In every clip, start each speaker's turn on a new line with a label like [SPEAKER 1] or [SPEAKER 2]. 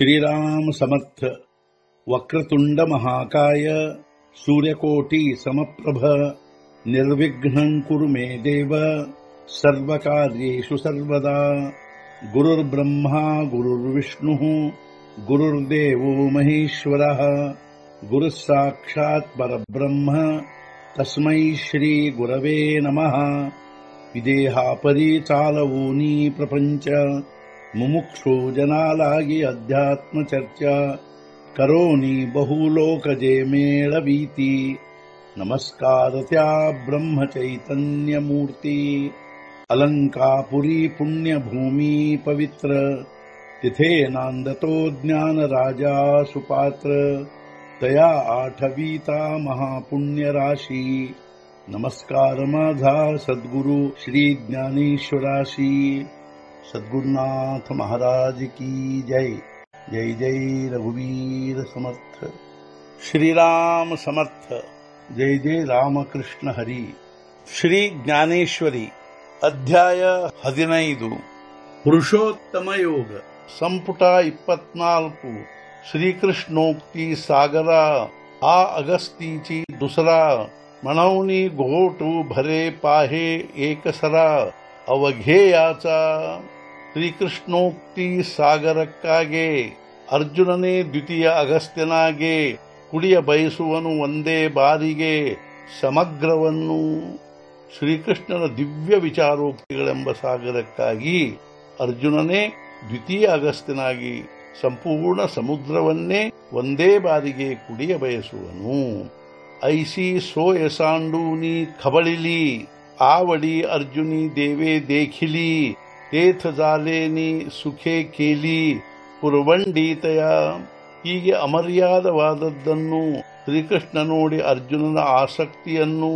[SPEAKER 1] श्रीराम समर्थ। वक्रतुंड महाकाय सूर्यकोटि समप्रभ निर्विघ्नं कुरु मे देव सर्वकार्येषु सर्वदा। गुरुर्ब्रह्मा गुरुर्विष्णुः गुरुर्देवो महेश्वरः गुरुः साक्षात् परब्रह्म तस्मै श्री गुरवे नमः। विदेहापरि चालवूनी प्रपंच मुमुक्षु जनालागी अध्यात्म चर्चा करोनी बहुलोकजे मेळवीती। नमस्कार त्या ब्रह्म चैतन्य मूर्ती अलंकापुरी पुण्यभूमी पवित्र तिथे नांदतो ज्ञान राजा सुपात्र तया आठवीता महापुण्य राशी। नमस्कार माझा सद्गुरु श्री ज्ञानेश्वराशी। सद्गुरुनाथ महाराज की जय। जय जय रघुवीर समर्थ। श्रीराम समर्थ। जय जय रामकृष्ण हरी। श्री ज्ञानेश्वरी ಅಧ್ಯಾಯ 15 ಪುರುಷೋತ್ತಮ ಯೋಗ ಸಂಪುಟ 24 श्रीकृष्णोक्ती सागर आ अगस्तीची दुसरा म्हणवनी घोटू भरे पाहे एकसरा अवघेयाचा। ಶ್ರೀಕೃಷ್ಣೋಕ್ತಿ ಸಾಗರಕ್ಕಾಗೆ ಅರ್ಜುನನೇ ದ್ವಿತೀಯ ಅಗಸ್ತ್ಯನಾಗೆ ಕುಡಿಯ ಬಯಸುವನು ಒಂದೇ ಬಾರಿಗೆ ಸಮಗ್ರವನ್ನು। ಶ್ರೀಕೃಷ್ಣನ ದಿವ್ಯ ವಿಚಾರೋಕ್ತಿಗಳೆಂಬ ಸಾಗರಕ್ಕಾಗಿ ಅರ್ಜುನನೇ ದ್ವಿತೀಯ ಅಗಸ್ತ್ಯನಾಗಿ ಸಂಪೂರ್ಣ ಸಮುದ್ರವನ್ನೇ ಒಂದೇ ಬಾರಿಗೆ ಕುಡಿಯ ಬಯಸುವನು। ಐಸಿ ಸೋಯಸಾಂಡೂನಿ ಖಬಳಿಲಿ आवडी अर्जुनी देवे देखिली तेथ जालेनी सुखे केली ಪುರವಂಡೀತಯ। ಹೀಗೆ ಅಮರ್ಯಾದವಾದದ್ದನ್ನು ಶ್ರೀಕೃಷ್ಣ ನೋಡಿ ಅರ್ಜುನನ ಆಸಕ್ತಿಯನ್ನು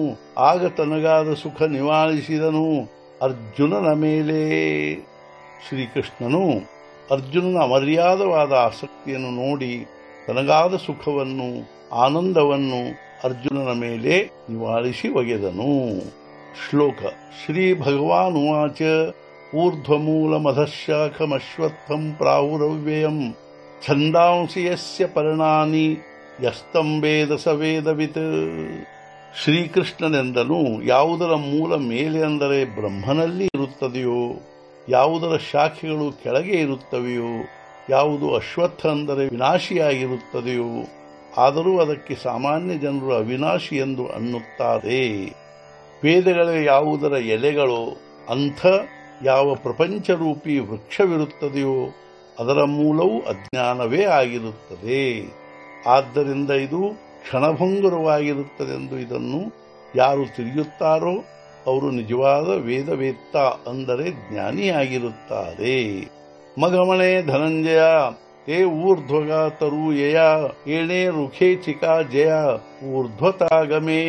[SPEAKER 1] ಆಗ ತನಗಾದ ಸುಖ ನಿವಾರಿಸಿದನು ಅರ್ಜುನನ ಮೇಲೆ। ಶ್ರೀಕೃಷ್ಣನು ಅರ್ಜುನನ ಅಮರ್ಯಾದವಾದ ಆಸಕ್ತಿಯನ್ನು ನೋಡಿ ತನಗಾದ ಸುಖವನ್ನು ಆನಂದವನ್ನು ಅರ್ಜುನನ ಮೇಲೆ ನಿವಾರಿಸಿ ಒಗೆದನು। ಶ್ಲೋಕ ಶ್ರೀ ಭಗವಾನುವಾಚ ಊರ್ಧ್ವಮೂಲಮಧಃಶಾಖಮಶ್ವತ್ಥಂ ಪ್ರಾಹುರವ್ಯಯಂ ಛಂದಾಂಸಿ ಯಸ್ಯ ಪರ್ಣಾನಿ ಯಸ್ತಂ ವೇದ ಸ ವೇದವಿತ್। ಶ್ರೀಕೃಷ್ಣನೆಂದನು, ಯಾವುದರ ಮೂಲ ಮೇಲೆ ಅಂದರೆ ಬ್ರಹ್ಮನಲ್ಲಿ ಇರುತ್ತದೆಯೋ, ಯಾವುದರ ಶಾಖೆಗಳು ಕೆಳಗೆ ಇರುತ್ತವೆಯೋ, ಯಾವುದು ಅಶ್ವತ್ಥ ಅಂದರೆ ವಿನಾಶಿಯಾಗಿರುತ್ತದೆಯೋ, ಆದರೂ ಅದಕ್ಕೆ ಸಾಮಾನ್ಯ ಜನರು ಅವಿನಾಶಿ ಎಂದು ಅನ್ನುತ್ತಾರೆ। ವೇದಗಳ ಯಾವುದರ ಎಲೆಗಳೋ ಅಂಥ ಯಾವ ಪ್ರಪಂಚರೂಪಿ ವೃಕ್ಷವಿರುತ್ತದೆಯೋ ಅದರ ಮೂಲವು ಅಜ್ಞಾನವೇ ಆಗಿರುತ್ತದೆ। ಆದ್ದರಿಂದ ಇದು ಕ್ಷಣಭಂಗುರವಾಗಿರುತ್ತದೆಂದು ಇದನ್ನು ಯಾರು ತಿಳಿಯುತ್ತಾರೋ ಅವರು ನಿಜವಾದ ವೇದವೇತ್ತ ಅಂದರೆ ಜ್ಞಾನಿಯಾಗಿರುತ್ತಾರೆ। ಮಗಮಣೆ ಧನಂಜಯ ತೇ ಊರ್ಧ್ವಗ ತರೂಯಯ ಏಣೇ ರುಖೇ ಚಿಕಾ ಜಯ ಊರ್ಧ್ವತಾಗಮೇ।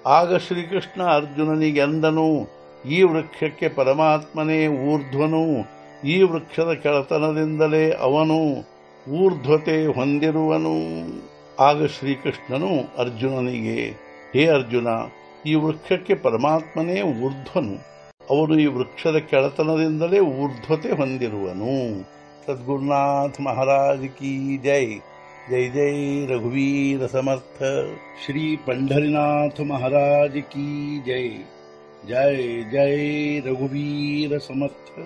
[SPEAKER 1] ಆಗ ಶ್ರೀಕೃಷ್ಣ ಅರ್ಜುನನಿಗೆಂದನು, ಈ ವೃಕ್ಷಕ್ಕೆ ಪರಮಾತ್ಮನೇ ಊರ್ಧ್ವನು, ಈ ವೃಕ್ಷದ ಕೆಳತನದಿಂದಲೇ ಅವನು ಊರ್ಧ್ವತೆ ಹೊಂದಿರುವನು। ಆಗ ಶ್ರೀಕೃಷ್ಣನು ಅರ್ಜುನನಿಗೆ, ಹೇ ಅರ್ಜುನ, ಈ ವೃಕ್ಷಕ್ಕೆ ಪರಮಾತ್ಮನೇ ಊರ್ಧ್ವನು, ಅವನು ಈ ವೃಕ್ಷದ ಕೆಳತನದಿಂದಲೇ ಊರ್ಧ್ವತೆ ಹೊಂದಿರುವನು। सद्गुरुनाथ महाराज की जय। जय जय रघुवीर समर्थ। श्री पंढरीनाथ महाराज की जय। जय जय रघुवीर समर्थ।